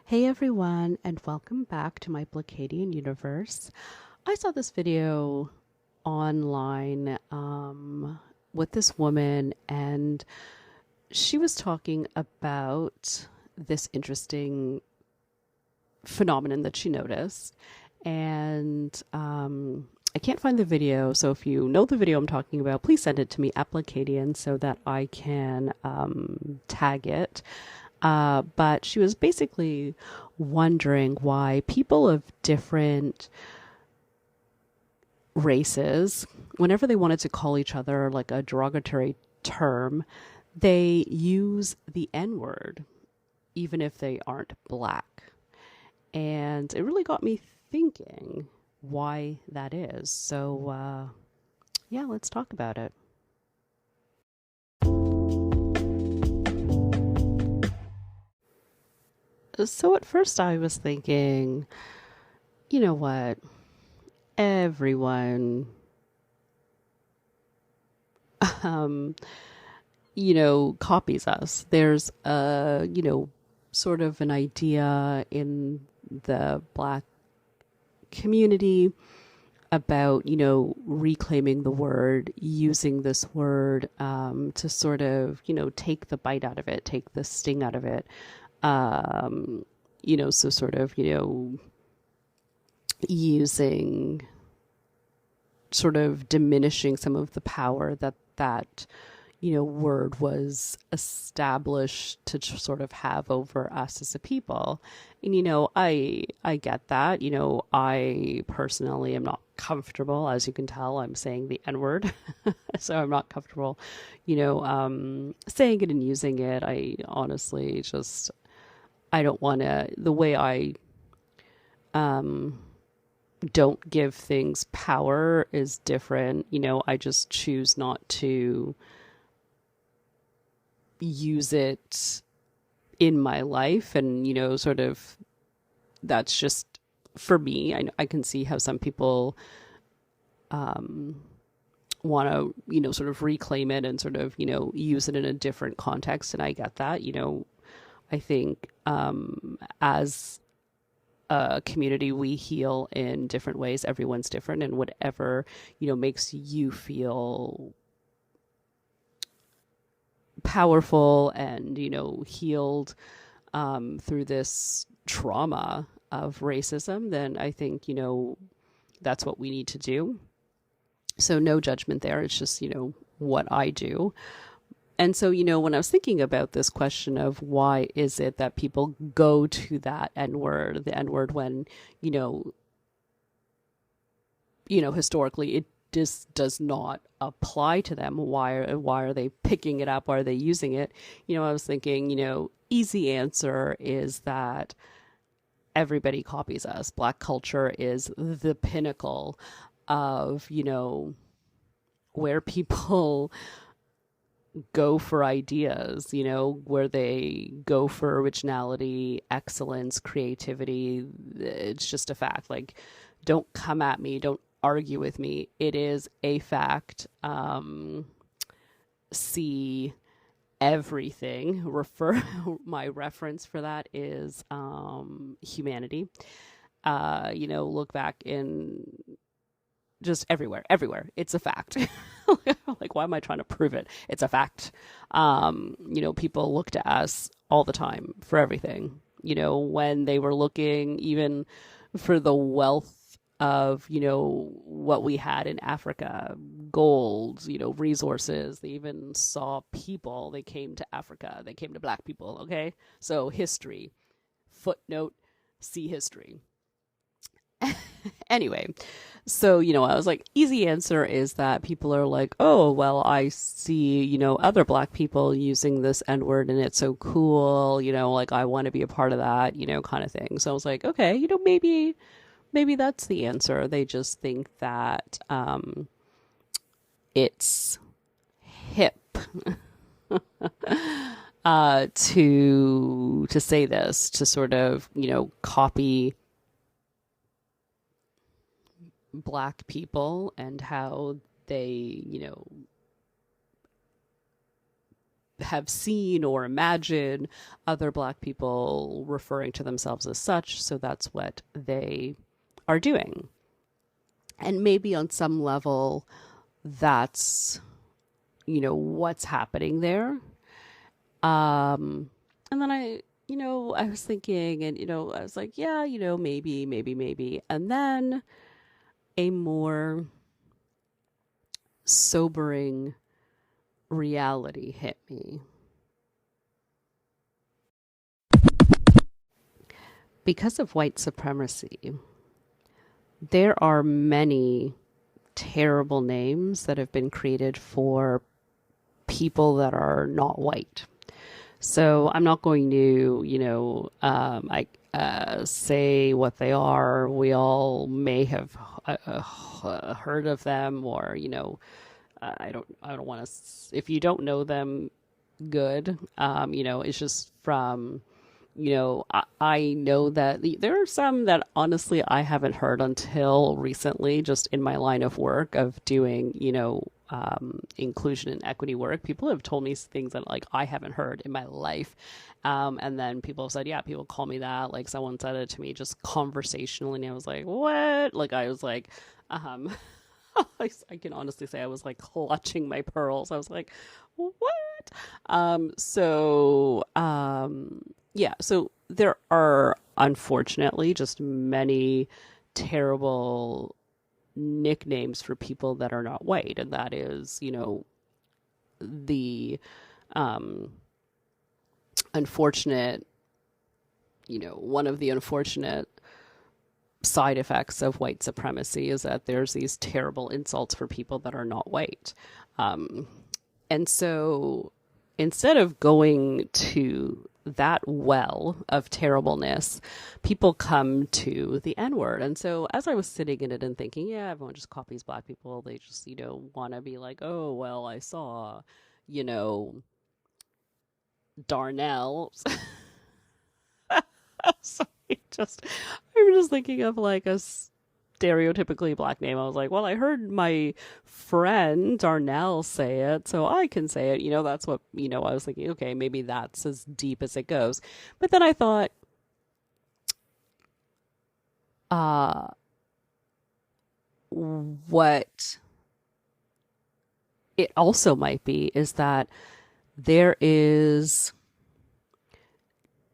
Hey everyone, and welcome back to my Blacadian universe. I saw this video online with this woman, and she was talking about this interesting phenomenon that she noticed. And I can't find the video, so if you know the video I'm talking about, please send it to me at Blacadian so that I can tag it. But she was basically wondering why people of different races, whenever they wanted to call each other like a derogatory term, they use the N word, even if they aren't black. And it really got me thinking why that is. So, yeah, let's talk about it. So, at first, I was thinking, you know what? Everyone, um, copies us. There's sort of an idea in the Black community about, reclaiming the word, using this word to sort of, take the bite out of it, take the sting out of it. So sort of, using sort of diminishing some of the power that word was established to sort of have over us as a people. And I get that. I personally am not comfortable, as you can tell. I'm saying the N word, so I'm not comfortable saying it and using it. I honestly just, I don't want to, the way I don't give things power is different. I just choose not to use it in my life. And, sort of, that's just for me. I can see how some people want to, sort of reclaim it and sort of, use it in a different context. And I get that. I think as a community, we heal in different ways. Everyone's different, and whatever makes you feel powerful and healed through this trauma of racism, then I think that's what we need to do. So no judgment there. It's just what I do. And so, when I was thinking about this question of why is it that people go to that N word, the N word, when, historically it just does not apply to them. Why are they picking it up? Why are they using it? I was thinking, easy answer is that everybody copies us. Black culture is the pinnacle of, where people go for ideas, where they go for originality, excellence, creativity. It's just a fact. Like, don't come at me, don't argue with me. It is a fact. See everything. My reference for that is humanity. Look back in just everywhere. It's a fact. Like, why am I trying to prove it? It's a fact. People look to us all the time for everything. When they were looking even for the wealth of, what we had in Africa, gold, resources. They even saw people. They came to Africa. They came to Black people. Okay. So history, footnote, see history. Anyway, so, I was like, easy answer is that people are like, oh, well, I see, other Black people using this N word and it's so cool, like I want to be a part of that, kind of thing. So I was like, okay, maybe that's the answer. They just think that it's hip to say this, to sort of, copy Black people and how they, have seen or imagine other Black people referring to themselves as such. So that's what they are doing. And maybe on some level, that's, what's happening there. And then I was thinking, and, I was like, yeah, maybe. And then a more sobering reality hit me. Because of white supremacy, there are many terrible names that have been created for people that are not white. So I'm not going to, say what they are. We all may have heard of them, or I don't want to. If you don't know them, good. It's just from. I know that there are some that honestly I haven't heard until recently, just in my line of work of doing, inclusion and equity work. People have told me things that like I haven't heard in my life. And then people have said, yeah, people call me that. Like someone said it to me just conversationally. And I was like, what? Like I was like, I can honestly say I was like clutching my pearls. I was like, what? Yeah, so there are unfortunately just many terrible nicknames for people that are not white, and that is, the um, unfortunate, one of the unfortunate side effects of white supremacy is that there's these terrible insults for people that are not white. And so instead of going to that well of terribleness, people come to the N-word. And so as I was sitting in it and thinking, yeah, everyone just copies Black people. They just, want to be like, oh, well, I saw, Darnell. So I'm just thinking of like a stereotypically Black name. I was like, well, I heard my friend Darnell say it, so I can say it. That's what, I was thinking, okay, maybe that's as deep as it goes. But then I thought, what it also might be is that there is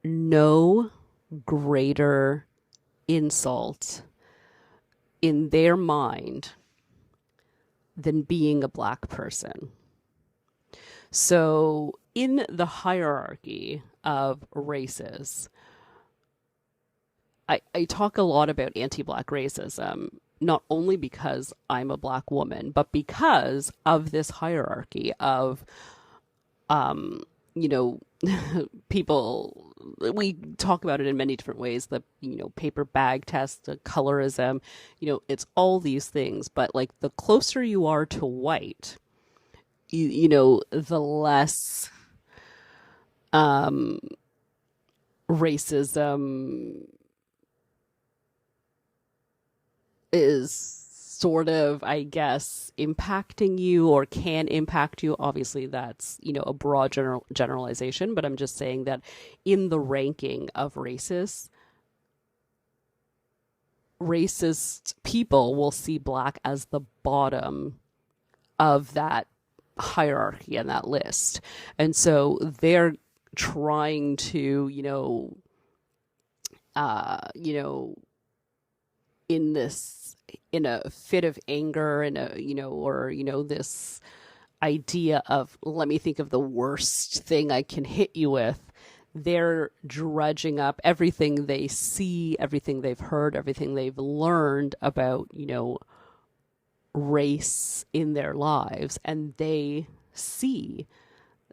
no greater insult in their mind than being a Black person. So in the hierarchy of races, I talk a lot about anti-Black racism, not only because I'm a Black woman, but because of this hierarchy of, people. We talk about it in many different ways, the paper bag test, the colorism, it's all these things. But like the closer you are to white, the less racism is sort of, I guess, impacting you or can impact you. Obviously, that's, a broad generalization, but I'm just saying that in the ranking of racist people will see Black as the bottom of that hierarchy and that list. And so they're trying to, in a fit of anger and this idea of, let me think of the worst thing I can hit you with, they're dredging up everything they see, everything they've heard, everything they've learned about, race in their lives. And they see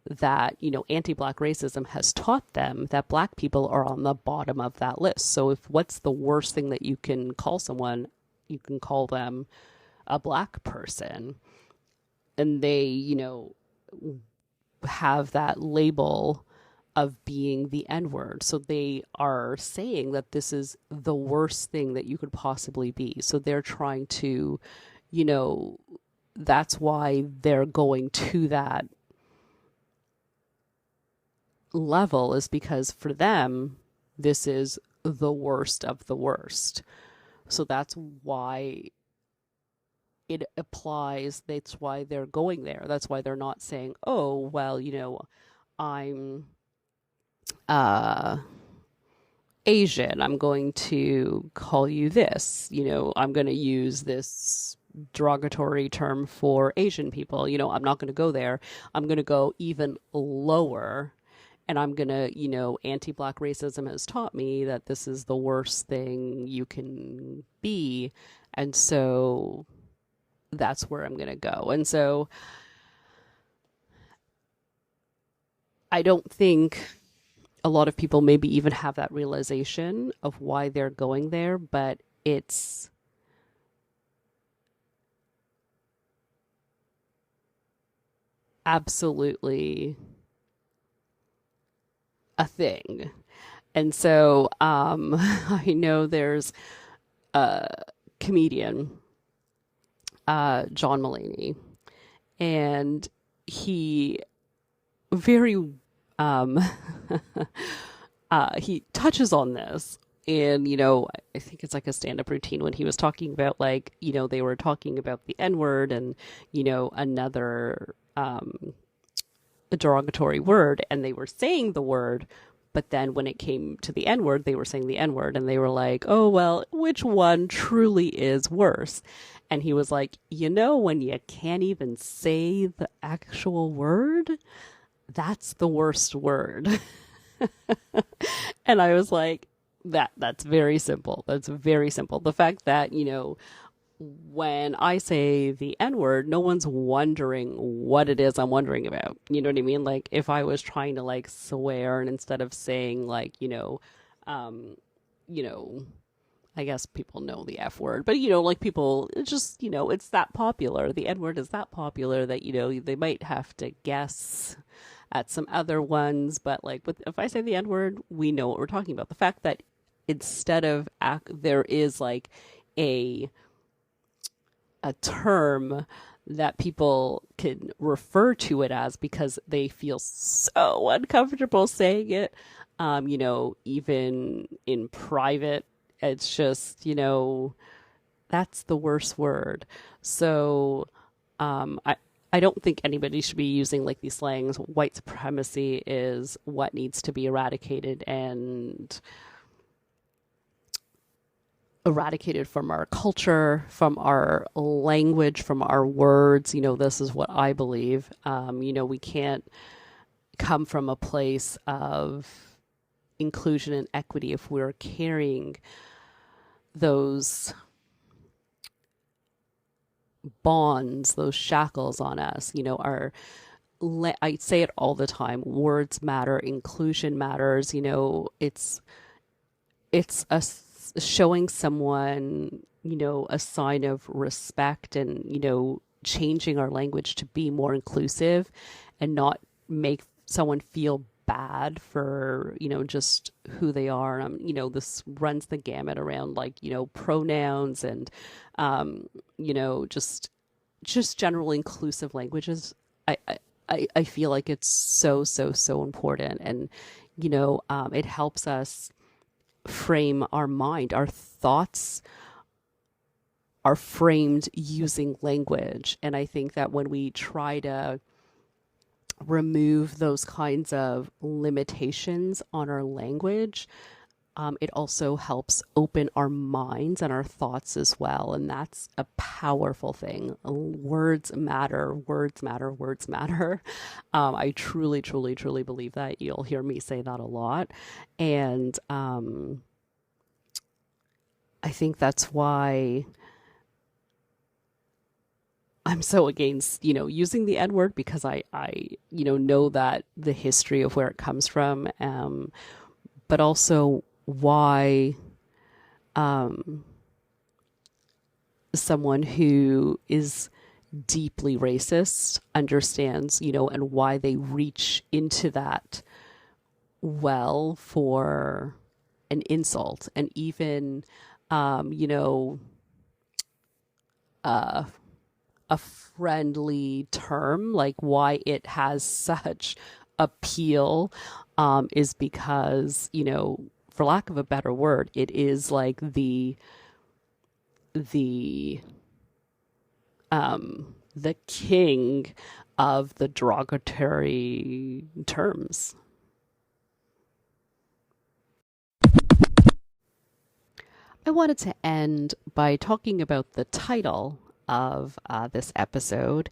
that, anti-Black racism has taught them that Black people are on the bottom of that list. So what's the worst thing that you can call someone? You can call them a Black person. And they, have that label of being the N-word. So they are saying that this is the worst thing that you could possibly be. So they're trying to, that's why they're going to that level is because for them, this is the worst of the worst. So that's why it applies. That's why they're going there. That's why they're not saying, oh, well, I'm uh, Asian. I'm going to call you this. I'm going to use this derogatory term for Asian people. I'm not going to go there. I'm going to go even lower. And I'm going to, anti Black racism has taught me that this is the worst thing you can be. And so that's where I'm going to go. And so I don't think a lot of people maybe even have that realization of why they're going there, but it's absolutely a thing. And so I know there's a comedian, John Mulaney, and he very um he touches on this. And I think it's like a stand-up routine when he was talking about, like, they were talking about the N-word and another a derogatory word, and they were saying the word, but then when it came to the N-word, they were saying the N-word, and they were like, oh, well, which one truly is worse? And he was like, when you can't even say the actual word, that's the worst word. And I was like, that's very simple. That's very simple. The fact that, when I say the N word, no one's wondering what it is I'm wondering about. You know what I mean? Like, if I was trying to like swear and instead of saying like, you know, I guess people know the F word, but like people, it's just, it's that popular. The N word is that popular that, they might have to guess at some other ones. But like, if I say the N word, we know what we're talking about. The fact that instead of there is like a term that people can refer to it as because they feel so uncomfortable saying it, even in private, it's just, that's the worst word. So, I don't think anybody should be using like these slangs. White supremacy is what needs to be eradicated and eradicated from our culture, from our language, from our words. This is what I believe. We can't come from a place of inclusion and equity if we're carrying those bonds, those shackles on us. I say it all the time. Words matter. Inclusion matters. It's showing someone, a sign of respect and, changing our language to be more inclusive and not make someone feel bad for, just who they are. This runs the gamut around like, pronouns and, just general inclusive languages. I feel like it's so, so, so important. And, it helps us frame our mind. Our thoughts are framed using language. And I think that when we try to remove those kinds of limitations on our language, it also helps open our minds and our thoughts as well. And that's a powerful thing. Words matter, words matter, words matter. I truly, truly, truly believe that. You'll hear me say that a lot. And I think that's why I'm so against, using the N word, because I know that the history of where it comes from, but also why someone who is deeply racist understands, and why they reach into that well for an insult and even, a friendly term, like why it has such appeal is because, for lack of a better word, it is like the the king of the derogatory terms. I wanted to end by talking about the title of this episode.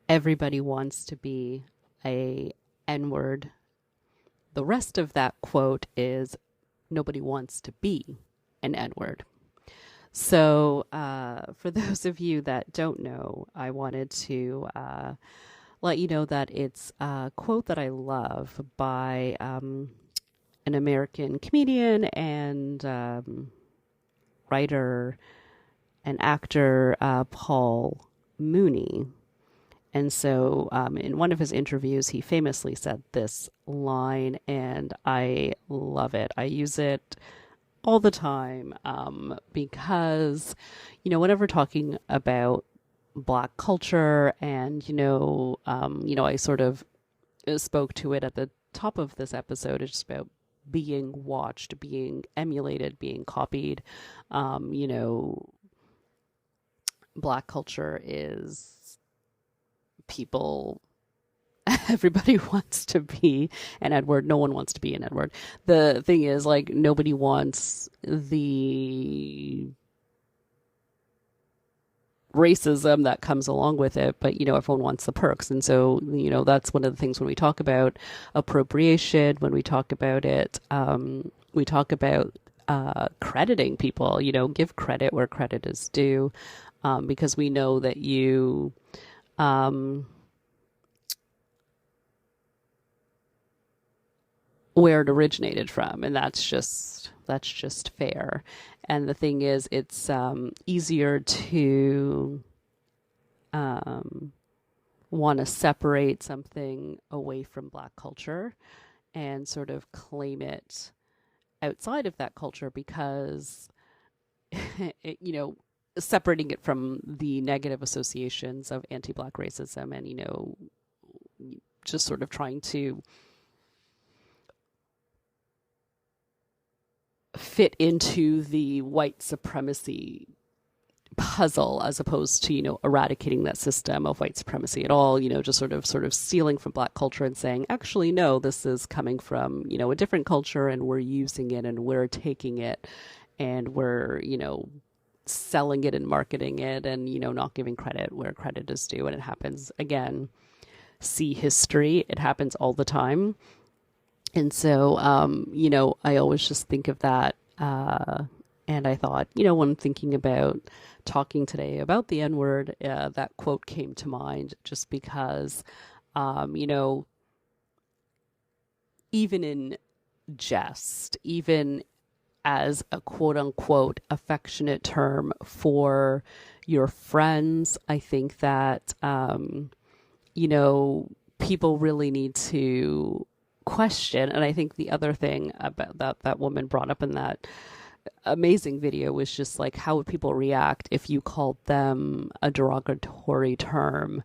Everybody wants to be a N-word. The rest of that quote is nobody wants to be an N-word. So for those of you that don't know, I wanted to let you know that it's a quote that I love by an American comedian and writer and actor, Paul Mooney. And so in one of his interviews, he famously said this line, and I love it. I use it all the time because, whenever talking about Black culture and, I sort of spoke to it at the top of this episode. It's just about being watched, being emulated, being copied. Black culture is people. Everybody wants to be an Edward. No one wants to be an Edward. The thing is, like, nobody wants the racism that comes along with it, but everyone wants the perks. And so that's one of the things when we talk about appropriation, when we talk about it, we talk about crediting people. Give credit where credit is due, because we know that you where it originated from, and that's just fair. And the thing is, it's easier to want to separate something away from Black culture and sort of claim it outside of that culture because separating it from the negative associations of anti-Black racism and just sort of trying to fit into the white supremacy puzzle as opposed to eradicating that system of white supremacy at all, just sort of stealing from Black culture and saying, actually no, this is coming from a different culture and we're using it and we're taking it and we're selling it and marketing it and not giving credit where credit is due. And it happens again, see history, it happens all the time. And so, I always just think of that. And I thought, when thinking about talking today about the N-word, that quote came to mind just because, even in jest, even as a quote unquote affectionate term for your friends, I think that, people really need to question. And I think the other thing about that woman brought up in that amazing video was just like, how would people react if you called them a derogatory term,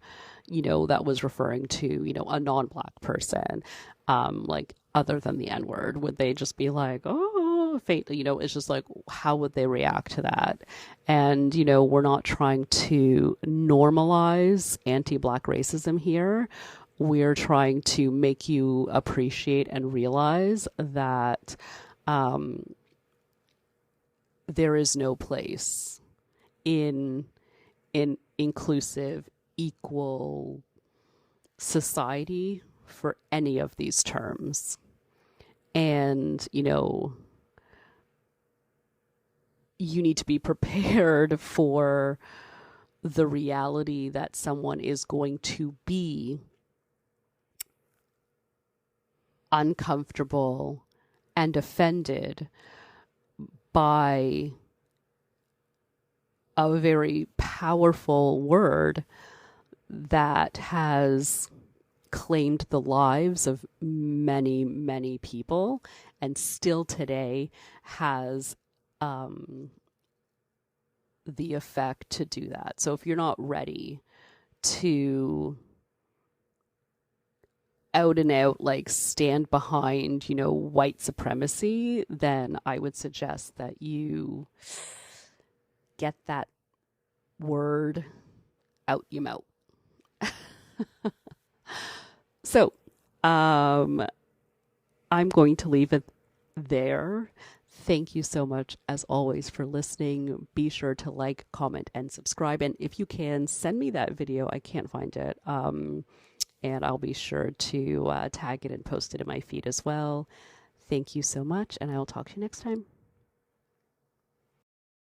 that was referring to, a non-Black person, like other than the N-word? Would they just be like, oh, fate, it's just like, how would they react to that? And, we're not trying to normalize anti-Black racism here. We're trying to make you appreciate and realize that there is no place in inclusive, equal society for any of these terms. And, you need to be prepared for the reality that someone is going to be uncomfortable and offended by a very powerful word that has claimed the lives of many, many people and still today has the effect to do that. So if you're not ready to out and out like stand behind, white supremacy, then I would suggest that you get that word out your mouth. So, I'm going to leave it there. Thank you so much, as always, for listening. Be sure to like, comment, and subscribe. And if you can, send me that video. I can't find it. And I'll be sure to tag it and post it in my feed as well. Thank you so much, and I will talk to you next time.